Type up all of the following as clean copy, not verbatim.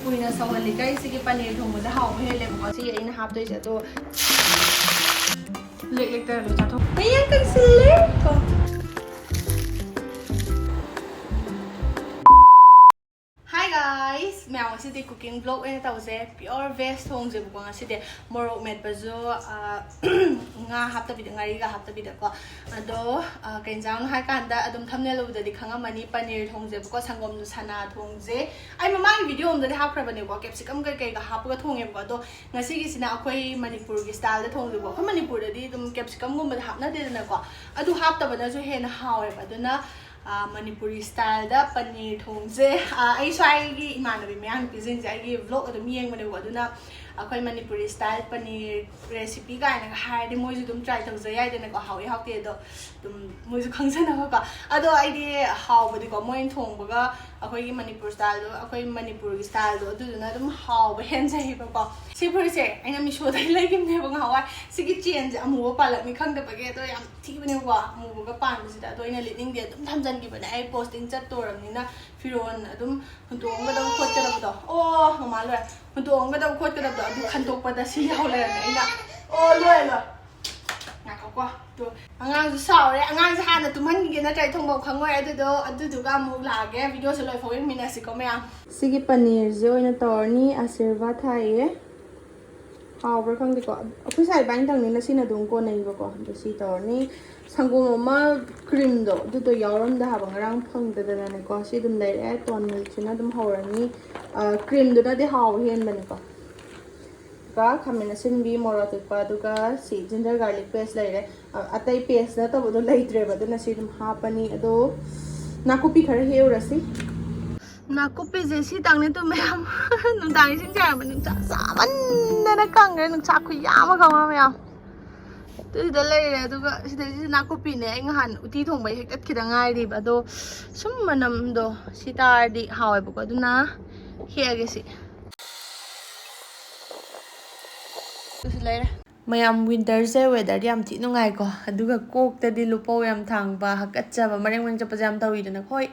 Kuina sawali kay sige paneer thongba da haw hele ba si aina hap doi se to lek ta lo cha thong mayang kang sile ko Hi guys, मैं आज से cooking vlog ऐसे ताऊ से pure veg थोंग जे बुआ आज से मोरोक में बजो nga hafta bida ngari ga hafta bida ko ado kainjang ha kanda adum thumbnail lo da dikhanga mani paneer thong je ko sangom nu sana thong je ai mama gi video om da ha khra bane ko capsicum kai kai ga hap ga thong e ko ado ngasi gi sina akhoi manipur gi style da thong je ko manipur da di dum capsicum gum da hap na de na ko adu hap ta bana jo he na hawe ba do na Manipuri style da paneer thong je ai swai gi imanabi myang pizin je ai gi vlog adum yeng bane ko aduna akhoi Manipuri style paneer recipe ga na ha de moi ju dum try thong je yai de na ko hawi hak te do dum moi ju khang jana ko ado ai de haw ba de ko moi thong ba ga akhoi gi Manipur style do akhoi Manipur gi style do adu na dum haw ba hen jai ba ko si phur se aina mi show dai lai kim ne ba nga wa si gi chen je amu ba palak mi khang da ba ge do yam thi bane ko amu ga pan si da do ina liting de dum tham jan gi ba ai posting chat to ram ni na firon adum huntong ga da khot ka da ba do oh ma lo huntong ga da khot ka da do adu khan tok pa da si yaw le na oh lo lo na ko ko to angang ju saw re angang ja na tum han gi na trai thong ba khang wai adu du ga mu la ge video se loi phoi mi na si ko me am si gi paneer je oina tor ni asirva thai haw bra khang di ko apui sai bang tang ni na si na dung ko nei ba ko do si tor ni sangom ma cream do du yawram da ha bang rang phang da da na ko si dum lai re ton milk china dum hawrani cream do na de haw hen ban ko ka khamena sin bi mora te pa du ka si ginger garlic paste lai re atai paste na to do lai tre ba du na si dum ha pani ado na ko pi khar he ura si na ko pi je si tang ne to mayam nu dang sin ja ma nu cha sa man na kang re nu cha khu ya ma ka ma mayam tu da lai re du ka si de na ko pi ne ang han uti thong bai hek tat khida ngai ri ba do sum manam do si tar di hawe ba ko du na he ge si mayam winter se weather yam thi nungai ko aduga kok ta di lupo yam thang ba hakatcha ba mareng mang chapa jam tawi dana khoi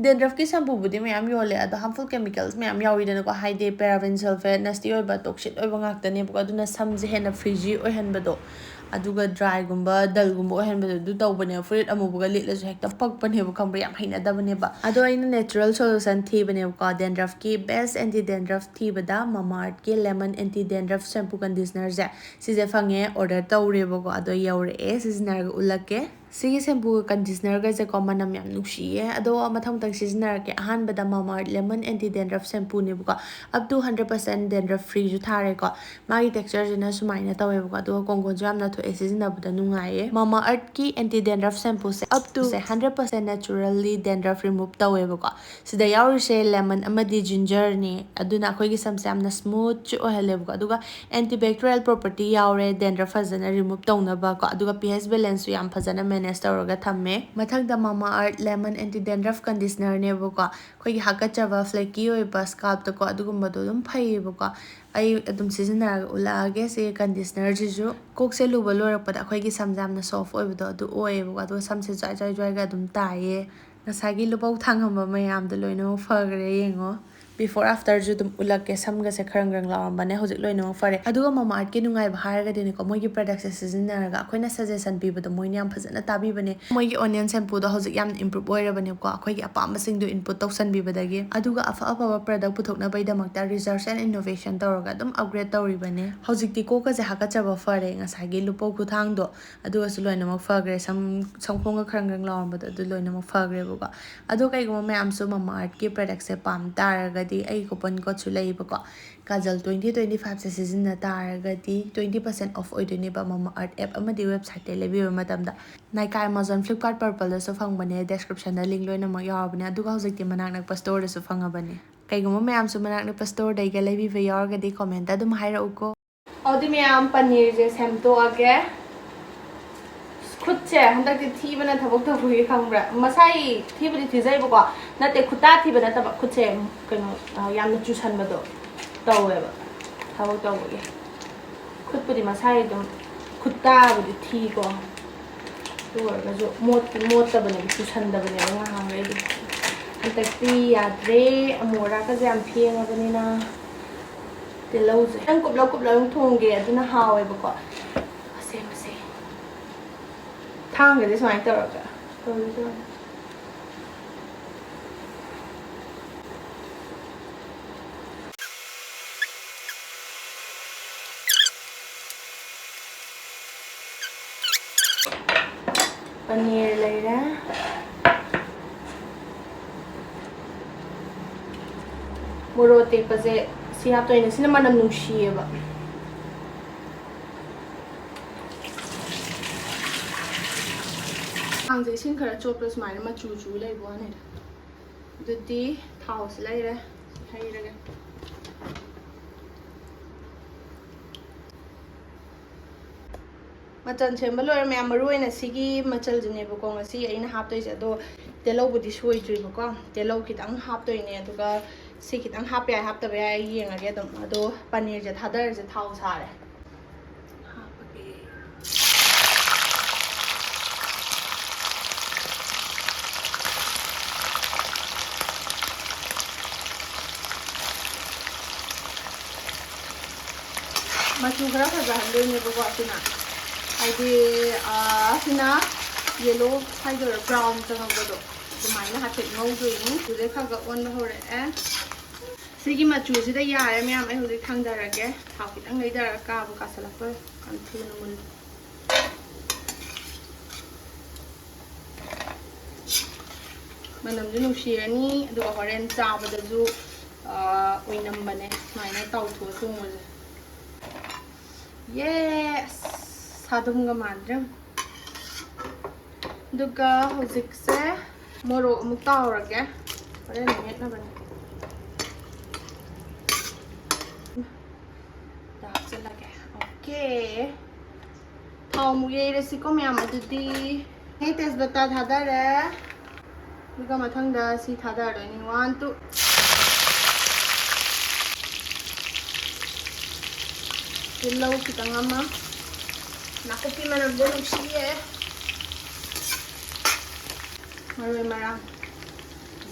dandruff ki shampoo budi mayam yole ado harmful chemicals mayam yawi dana ko high day paraben sulfate nasty oi ba toxic oi ba ngak tane ba aduna sam je hena frizzy oi han ba do aduga dry gumba dal gumba oi han ba du taw bane fruit amu ba lit la ju hekta pak bane ba kham ba yam haina da bane ba ado aina natural solution thi bane ko dandruff ki best anti dandruff thi ba da Mamaearth ki lemon anti dandruff shampoo conditioner je si je fange order tawre ba ko ado yaure seasoner ga ulake sigi shampoo conditioner ga je ko manam yam nuksi ye ado matham tang seasoner ke ahan ba da Mamaearth lemon anti dandruff shampoo ne ba up to 100% dandruff free ju thare ko magi texture jena sumai na tawe ba ado konggon jam na tho season ba da nungai ye Mamaearth ki anti dandruff shampoo se up to 100% naturally dandruff remove tawe ba ko sida yauri se lemon amadi ginger ni aduna khoi gi sam sam na smooth chu ohale ba aduga antibacterial property yaure dandruff fazana remove tawna ba ko aduga pH balance yam fazana manage tawraga thamme mathang da Mamaearth lemon anti dandruff conditioner ne ba ko khoi gi hakachaba flaky oi ba scalp ta ko adugumba do dum phai ba ko ai adum seasoner ulage se conditioner jisu kok se luba lorak pa da khoi gi samjam na soft oi ba do adu oi ba adu sam se jai jai jai ga dum taye nasagi lubau thangam ba mayam da loino fagre yengo before after ju dum ulak ke sam ga se kharang rang lawam bane hojik loino fare aduga Mamaearth ke nungai bhar ga deni ko moi gi product seasoner ga khoina suggestion bi ba do moi nyam phajana tabi bane moi gi onion shampoo do hojik yam improve oi ra bane ko khoi gi apam sing do input tausan bi ba dagi aduga afa afa product puthok na bai da makta research and innovation tawraga dum upgrade tawri bane hojik ti ko ka je haka chaba fare ngasai gi lupo ku thang do aduga su loina mak fagre samkhong ga kharang rang lawam ba do loina mak fagre ba adu kai go mayam su Mamaearth ki product se pam tar ga di ai coupon code chu lei ba ko kajal 2025 se season na tar ga di 20% off oi deni ba Mamaearth app amadi website te lebi ba matam da Nykaa Amazon Flipkart Purple da so phang bane description da link loina mak yaw bane aduga hojik ti manak nak store da so phang bane kai go mayam su manak nak store dai ga lebi ba yaw ga di comment da dum haira uko odi mayam paneer je sam to age khut che handak ti thi bana thabok to hui khangbra masai thi bari thi jai ba na te khuta thi bana ta khut che kano yam chu san ba do tawe ba thabok to ge khut bari masai dum khutta bari thi ko to ga jo mot ta bana chu san da bana nga hang re ꯍꯟꯗꯛꯇꯤ ꯌꯥꯗ꯭ꯔꯦ ꯑꯃꯣꯔꯥꯒꯁꯦ ꯌꯥꯝ ꯐꯦꯡꯉꯕꯅꯤꯅ ꯇꯤꯜꯍꯧꯁꯦ ꯈꯤꯇꯪ ꯀꯨꯞꯂꯞ ꯀꯨꯞꯂꯞ ꯊꯣꯡꯒꯦ ꯑꯗꯨꯅ ꯍꯥꯎꯋꯦꯕꯀꯣ ꯑꯁꯦꯡꯕꯁꯦ ꯊꯥꯡꯒꯗꯤ ꯁꯨꯃꯥꯏꯅ ꯇꯧꯔꯒ ꯇꯧꯔꯤꯗꯣ ꯄꯅꯤꯔ ꯂꯩꯔꯦ ꯃꯣꯔꯣꯛ ꯑꯇꯦꯛꯄꯁꯦ ꯁꯤ ꯍꯥꯞꯇꯣꯏꯅꯦ ꯁꯤꯅ ꯃꯅꯝ ꯅꯨꯡꯁꯤꯌꯦꯕ ꯊꯥꯡꯁꯦ ꯏꯁꯤꯡ ꯈꯔ ꯆꯣꯠꯄ ꯁꯨꯃꯥꯏꯅ ꯃꯆꯨ ꯆꯨ ꯂꯩꯕ ꯋꯥꯅꯤꯗ ꯑꯗꯨꯗꯤ ꯊꯥꯎꯁꯤ ꯂꯩꯔꯦ ꯍꯩꯔꯒꯦ ꯃꯆꯜ ꯁꯦꯝꯕ ꯂꯣꯏꯔꯦ ꯃꯌꯥꯝ ꯃꯔꯨ ꯑꯣꯏꯅ ꯁꯤꯒꯤ ꯃꯆꯜꯁꯤꯅꯦꯕꯀꯣ ꯉꯁꯤ ꯑꯩꯅ ꯍꯥꯞꯇꯣꯏꯁꯦ ꯑꯗꯣ ꯇꯤꯜꯍꯧꯕꯨꯗꯤ ꯁꯣꯏꯗ꯭ꯔꯤꯕꯀꯣ ꯇꯤꯜꯍꯧ ꯈꯤꯇꯪ ꯍꯥꯞꯇꯣꯏꯅꯦ ꯑꯗꯨꯒ ꯁꯤ ꯈꯤꯇꯪ ꯍꯥꯞꯄ ꯌꯥꯏ ꯍꯥꯞꯇꯕ ꯌꯥꯏ ꯑꯩ ꯌꯦꯡꯉꯒꯦ ꯑꯗꯨꯝ ꯑꯗꯣ ꯄꯅꯤꯔꯁꯦ ꯊꯥꯗꯔꯁꯦ ꯊꯥꯎ ꯁꯥꯔꯦ ꯃꯆꯨ ꯈꯔ ꯐꯖꯍꯟꯗꯣꯏꯅꯦꯕꯀꯣ ꯑꯁꯤꯅ ꯍꯥꯏꯗꯤ ꯑꯁꯤꯅ ꯌꯦꯂꯣ ꯍꯥꯏꯗꯣꯏꯔꯥ ꯕ꯭ꯔꯥꯎꯟ ꯆꯪꯉꯛꯄꯗꯣ ꯑꯗꯨꯃꯥꯏꯅ ꯍꯥꯏꯐꯦꯠ ꯉꯧꯗꯣꯏꯅꯤ ꯑꯗꯨꯗꯩ ꯈꯔ ꯈꯔ ꯑꯣꯟꯕ ꯍꯧꯔꯛꯑꯦ ꯁꯤꯒꯤ ꯃꯆꯨꯁꯤꯗ ꯌꯥꯔꯦ ꯃꯌꯥꯝ ꯑꯩ ꯍꯧꯖꯤꯛ ꯊꯥꯡꯊꯔꯒꯦ ꯊꯥꯎ ꯈꯤꯇꯪ ꯂꯩꯊꯔꯒ ꯀꯥꯕꯨ ꯀꯥꯁꯜꯂꯛꯇꯣꯏ ꯌꯥꯝ ꯊꯨꯅ ꯃꯨꯜꯂꯦ ꯃꯅꯝꯁꯨ ꯅꯨꯡꯁꯤꯔꯅꯤ ꯑꯗꯨꯒ ꯍꯣꯔꯦꯟ ꯆꯥꯕꯗꯁꯨ ꯑꯣꯏꯅꯝꯕꯅꯦ ꯁꯨꯃꯥꯏꯅ ꯇꯥꯎꯊꯣꯛꯑ ꯊꯣꯡꯕꯁꯦ ꯌꯦꯁ ꯁꯥꯗꯨꯝꯒ ꯃꯥꯟꯗ꯭ꯔꯦ ꯑꯗꯨꯒ ꯍꯧꯖꯤꯛꯁꯦ ꯃꯣꯔꯣꯛ ꯑꯃꯨꯛ ꯇꯥꯎꯔꯒꯦ ꯍꯣꯔꯦꯟ ꯃꯦꯠꯅꯕꯅꯦ ꯍꯥꯞꯆꯤꯜꯂꯒꯦ ꯑꯣꯀꯦ ꯊꯥꯎ ꯑꯃꯨꯛ ꯌꯩꯔꯁꯤꯀꯣ ꯃꯌꯥꯝ ꯑꯗꯨꯗꯤ ꯇꯦꯖꯄꯇꯥ ꯊꯥꯗꯔꯦ ꯑꯗꯨꯒ ꯃꯊꯪꯗ ꯁꯤ ꯊꯥꯗꯔꯗꯣꯏꯅꯤ 1 2 ꯇꯤꯜꯍꯧ ꯈꯤꯇꯪ ꯑꯃ ꯅꯥꯀꯨꯞꯄꯤ ꯃꯅꯝꯁꯦ ꯅꯨꯡꯁꯤꯌꯦ ꯃꯔꯣꯏ ꯃꯔꯥꯡ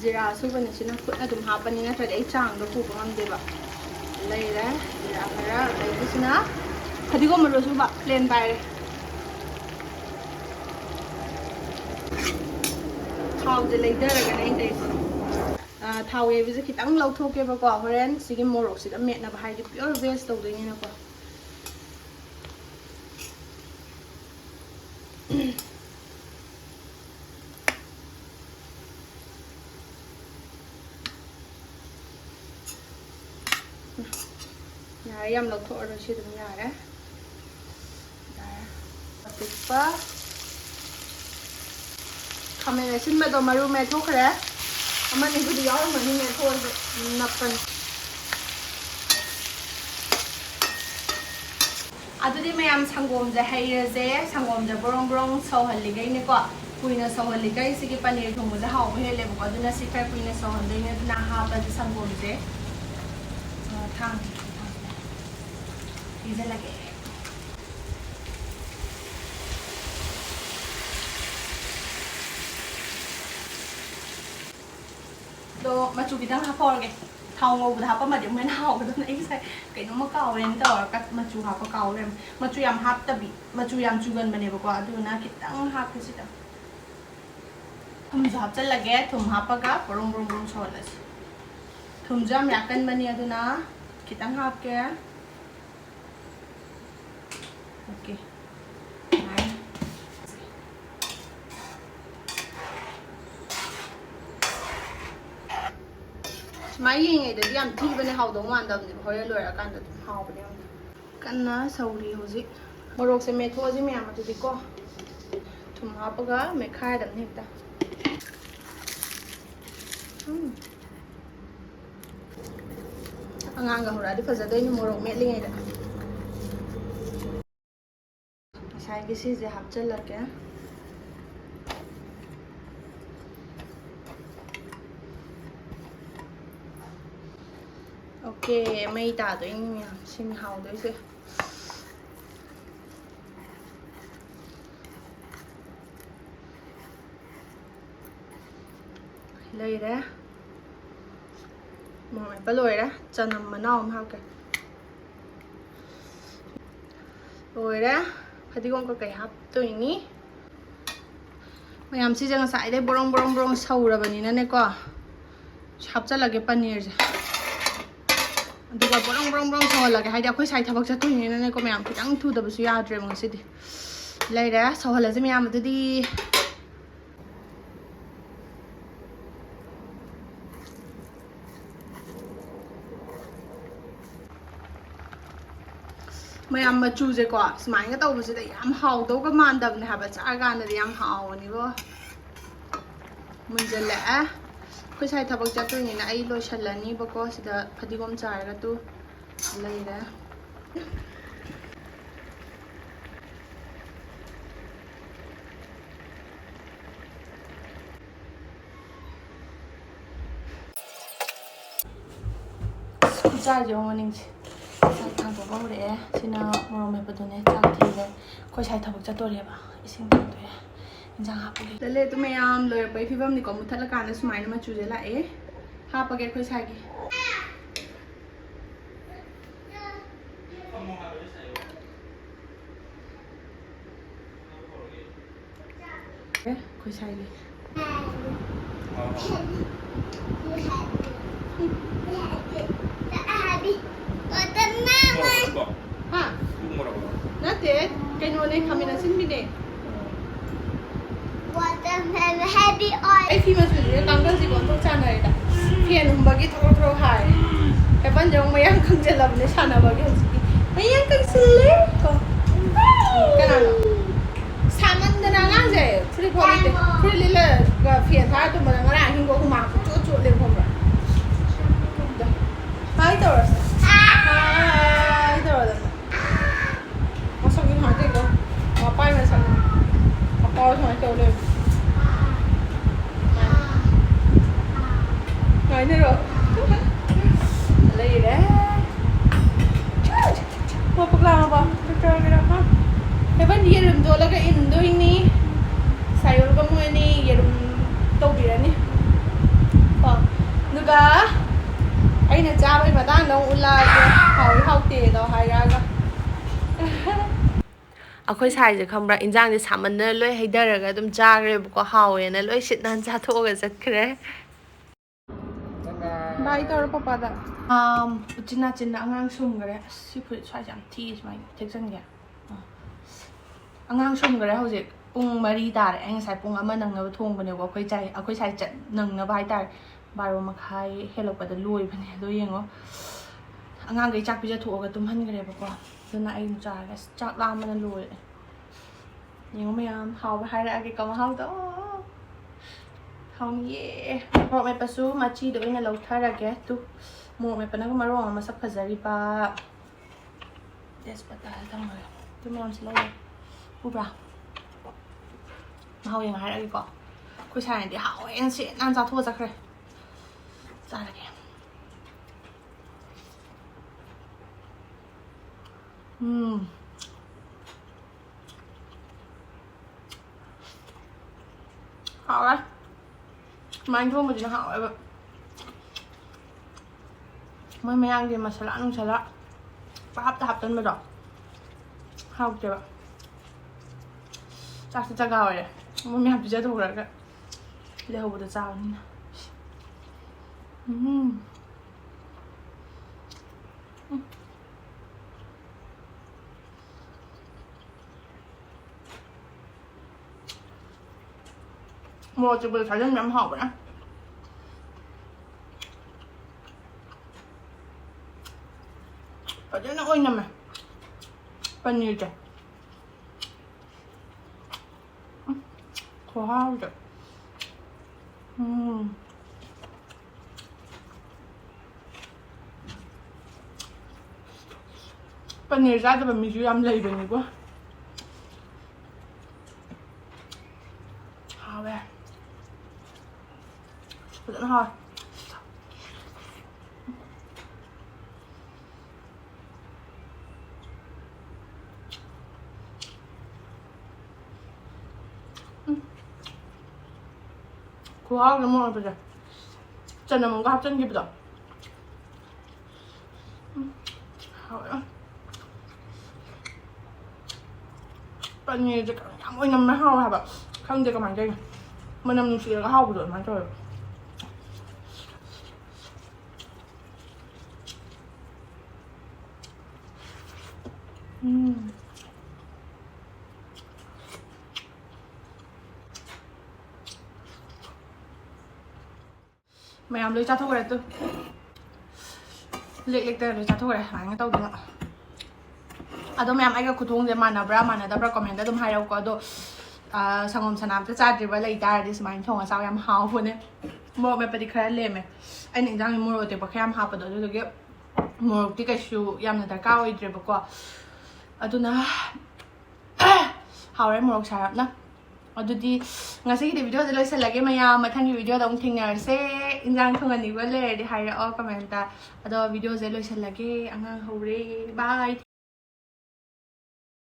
ꯖꯤꯔꯥ ꯑꯁꯨꯕꯅꯤ ꯁꯤꯅ ꯈꯨꯠꯅ ꯑꯗꯨꯝ ꯍꯥꯞꯄꯅꯤ ꯅꯠꯇ꯭ꯔꯗꯤ ꯑꯩ ꯆꯥꯡꯗꯣ ꯄꯨꯕ ꯉꯝꯗꯦꯕ ꯂꯩꯔꯦ ꯖꯤꯔꯥ ꯈꯔ ꯑꯗꯒꯤꯁꯤꯅ ꯐꯗꯤꯒꯣꯝ ꯃꯔꯨ ꯑꯁꯨꯕ ꯄ꯭ꯂꯦꯟ ꯄꯥꯏꯔꯦ ꯊꯥꯎꯁꯦ ꯂꯩꯊꯔꯒꯅꯦ ꯑꯩꯅ ꯇꯧꯔꯤꯁꯦ ꯊꯥꯎ ꯌꯩꯕꯁꯦ ꯈꯤꯇꯪ ꯂꯧꯊꯣꯛꯀꯦꯕꯀꯣ ꯍꯣꯔꯦꯟ ꯁꯤꯒꯤ ꯃꯣꯔꯣꯛꯁꯤꯗ ꯃꯦꯠꯅꯕ ꯍꯥꯏꯗꯤ ꯄꯤꯌꯣꯔ ꯚꯦꯖ ꯇꯧꯗꯣꯏꯅꯤꯅꯀꯣ ꯌꯥꯔꯦ ꯌꯥꯝ ꯂꯧꯊꯣꯛꯑꯔꯣꯏ ꯁꯤ ꯑꯗꯨꯝ ꯌꯥꯔꯦ ꯑꯄꯤꯛꯄ ꯈꯥꯃꯦꯟ ꯑꯁꯤꯟꯕꯗꯣ ꯃꯔꯨ ꯃꯦꯠꯊꯣꯛꯈ꯭ꯔꯦ ꯑꯃꯅꯤꯕꯨꯗꯤ ꯌꯥꯎꯔꯝꯃꯅꯤ ꯃꯦꯠꯊꯣꯛꯑꯁꯨ ꯅꯞꯄꯅꯤ ꯑꯗꯨꯗꯤ ꯃꯌꯥꯝ ꯁꯪꯒꯣꯝꯁꯦ ꯍꯩꯔꯁꯦ ꯁꯪꯒꯣꯝꯁꯦ ꯕ꯭ꯔꯣꯡ ꯕ꯭ꯔꯣꯡ ꯁꯧꯍꯜꯂꯤꯈꯩꯅꯦꯀꯣ ꯀꯨꯏꯅ ꯁꯧꯍꯜꯂꯤꯈꯩ ꯁꯤꯒꯤ ꯄꯅꯤꯔ ꯊꯣꯡꯕꯁꯦ ꯍꯥꯎꯕ ꯍꯦꯜꯂꯦꯕꯀꯣ ꯑꯗꯨꯅ ꯁꯤ ꯈꯔ ꯀꯨꯏꯅ ꯁꯧꯍꯟꯗꯣꯏꯅꯦ ꯑꯗꯨꯅ ꯍꯥꯞꯄꯁꯦ ꯁꯪꯒꯣꯝꯁꯦ ꯊꯥꯡ ꯄꯤꯖꯜꯂꯒꯦ ꯑꯗꯣ ꯃꯆꯨ ꯈꯤꯇꯪ ꯍꯥꯞꯄꯧꯔꯒꯦ ꯊꯥꯎ ꯉꯧꯕꯗ ꯍꯥꯞꯄꯝꯃꯗꯤ ꯑꯃꯨꯛ ꯍꯦꯟꯅ ꯍꯥꯎꯒꯗꯕꯅꯦ ꯑꯩ ꯉꯁꯥꯏ ꯀꯩꯅꯣꯝꯃ ꯀꯥꯎꯋꯦꯅ ꯇꯧꯔꯒ ꯃꯆꯨ ꯍꯥꯞꯄ ꯀꯥꯎꯔꯦ ꯃꯆꯨ ꯌꯥꯝ ꯍꯥꯞꯇꯕꯤ ꯃꯆꯨ ꯌꯥꯝ ꯆꯨꯒꯟꯕꯅꯦꯕꯀꯣ ꯑꯗꯨꯅ ꯈꯤꯇꯪ ꯍꯥꯞꯄꯦ ꯁꯤꯗ ꯊꯨꯝꯁꯨ ꯍꯥꯞꯆꯤꯜꯂꯒꯦ ꯊꯨꯝ ꯍꯥꯞꯄꯒ ꯕ꯭ꯔꯣꯡ ꯕ꯭ꯔꯣꯡ ꯕ꯭ꯔꯣꯡ ꯁꯧꯍꯜꯂꯁꯤ ꯊꯨꯝꯁꯨ ꯌꯥꯝ ꯌꯥꯛꯀꯟꯕꯅꯤ ꯑꯗꯨꯅ khitang hapke. Okay. Mai yengay yam thibane hawdong mandamne hore loirakanda hawbane yam kanna sauri hoji morok se methoji me amati ko thum hapaga mekhai dam hekta anganga horadi fajadoini morok metlingai da sai gi si je hapchalake Okay, may ta doing sim how do you say? Later. Mồi mẹ lồi đó, channam manao am hapke. Oire, fadigom ko kay hap to ini. Mayam si jang sai dai borong saurabani na ne ko. Hapchalage paneer je. Aduga borong sawalage haida khoi sai thabak chatuni na ne ko mayam khitang thu da basu yadre mo sidi. Laira sawala je mayam adudi mayam machu je ko smai ga taw basi da yam haw do ga mandam ne haba cha ga na yam haw ni bo. Munjala khoi sai thabak chatuni na ai lo shalani ba ko sida fadigom char ga tu laira. Char jo morning chak thang to ba re sina morom me padone chak thi le khoi sai thabak chatori ba ising to ya injang ha puli le tu me am loy pai phibam ni ko muthala kan smai na ma chu je la e ha pa ge khoi sai gi khoi sai gi Nanti, kayaknya nih kami nasi ini. Happy oil. Ay, mas dulu tanggal sih kontok sana itu. Pian bagi terus hai. Hebat jauh mayang kang jalan nih sana bagi harus. Mayang kang selek kok. Kenapa? Saman dengan aja. Free quality. Free lila. Gak pian saya tuh mana orang hingga aku makan cucu leh kok. Hai terus. Hai terus. Masukin hati kok. Ngapain masang? Apa sama itu leh? Nói thế rồi lấy đấy mà bực làm mà chơi cái đó ha thế vẫn đi đường rồi là cái in đôi ní xài rồi có mua ní giờ đường tàu bị đấy ní được à anh là cha bây mà đang nấu là hỏi học tiền đó hay ra cơ akhoi sai je khambra injang de saman na loi haidar ga dum jagre ko hawe na loi sit nan cha tho ga zakre Bye tao papa da. China angang sum gare. Si put try jam tea is my take sang ya. Angang sum gare hau je pung mari da re ang sai pung ama nang na thong bane ko akhoi sai chat nang na bai tar baro makhai helok pa da loi bane do yengo. Angang gai chak pi ja tho ga tum han gare ba ko. So na ai cha ga chak la man loi. Yengo me am hau ba hai ra ke ko hau to. Không ye. Một mẹ bà su mà chi được là lâu thay ra ghé tu. Một mẹ bà nó có mà rong mà sắp phải ra đi ba. Yes, bà ta tao rồi. Tôi mẹ làm xin lỗi. Bù bà. Mà hầu như hai ra đi có. Cô trai này thì hảo em sẽ ăn ra thua ra kìa. Ra là kìa. Hảo đấy. Mà anh thua một chuyện hảo vậy. Mấy ăn gì mà salad không salad. Và hấp tên mà đỏ. Hao chưa ạ. Chắc gạo rồi. Mấy ăn pizza thuộc rồi cái. Lấy hộp được sao nữa. Mua cho bữa phải lên nhắm hộp nữa. Ở đây nó ôi nằm này. Paneer trời. Wow trời. Paneer ra cho mình chú ăn lầy bình quá. Hào về. Dẫn thôi. Khuhaono 먹어보자. 진짜 뭔가 합쳐진 기분이다. paneerꯁꯦ ꯌꯥꯝ ꯑꯣꯏꯅꯝꯅ ꯍꯥꯎꯋꯦ ꯍꯥꯏꯕ ꯈꯪꯗꯦ ꯀꯃꯥꯏꯅ ꯇꯧꯔꯤꯅꯣ ꯃꯅꯝ ꯅꯨꯡꯁꯤꯔꯒ ꯍꯥꯎꯕꯗꯣ ꯑꯗꯨꯃꯥꯏꯅ ꯇꯧꯋꯦ ꯃꯌꯥꯝ ꯂꯣꯏ ꯆꯥꯊꯣꯛꯈ꯭ꯔꯦ ꯑꯗꯨ ꯂꯦꯛꯇ ꯂꯣꯏ ꯆꯥꯊꯣꯛꯈ꯭ꯔꯦ ꯁꯨꯃꯥꯏꯅ ꯇꯧꯗꯅ ꯑꯗꯣ ꯃꯌꯥꯝ ꯑꯩꯒ ꯈꯨꯊꯣꯡꯁꯦ ꯃꯥꯟꯅꯕ꯭ꯔꯥ ꯃꯥꯟꯅꯗꯕ꯭ꯔꯥ ꯀꯣꯃꯦꯟꯇ ꯑꯗꯨꯝ ꯍꯥꯏꯔꯛꯎꯀꯣ ꯑꯗꯣ ꯁꯪꯒꯣꯝ ꯁꯅꯥ ꯑꯝꯇ ꯆꯥꯗ꯭ꯔꯤꯕ ꯂꯩ ꯇꯥꯔꯗꯤ ꯁꯨꯃꯥꯏꯅ ꯊꯣꯡꯉ ꯆꯥꯎ ꯌꯥꯝ ꯍꯥꯎꯕꯅꯦ ꯃꯣꯔꯣꯛ ꯃꯦꯠꯄꯗꯤ ꯈꯔ ꯂꯦꯝꯃꯦ ꯑꯩꯅ ꯏꯟꯖꯥꯡꯒꯤ ꯃꯣꯔꯣꯛ ꯑꯇꯦꯛꯄ ꯈꯔ ꯌꯥꯝ ꯍꯥꯞꯄꯗꯣ ꯑꯗꯨꯗꯨꯒꯤ ꯃꯣꯔꯣꯛꯇꯤ ꯀꯩꯁꯨ ꯌꯥꯝꯅ ꯗꯔꯀꯥꯔ ꯑꯣꯏꯗ꯭ꯔꯦꯕꯀꯣ ꯑꯗꯨꯅ ꯍꯥꯎꯔꯦ ꯃꯣꯔꯣꯛ ꯁꯥꯔꯞꯅ ꯑꯗꯨꯗꯤ ꯉꯁꯤꯒꯤꯗꯤ ꯚꯤꯗꯤꯑꯣꯁꯦ ꯂꯣꯏꯁꯤꯜꯂꯒꯦ ꯃꯌꯥꯝ ꯃꯊꯪꯒꯤ ꯚꯤꯗꯤꯑꯣꯗ ꯑꯃꯨꯛ ꯊꯦꯡꯅꯔꯁꯦ ꯏꯟꯖꯥꯡ ꯊꯣꯡꯍꯟꯅꯤꯡꯕ ꯂꯩꯔꯗꯤ ꯍꯥꯏꯔꯛꯑꯣ ꯀꯃꯦꯟꯇ ꯑꯗꯣ ꯚꯤꯗꯤꯑꯣꯁꯦ ꯂꯣꯏꯁꯤꯜꯂꯒꯦ ꯑꯉꯥꯡ ꯍꯧꯔꯦ ꯕꯥꯏ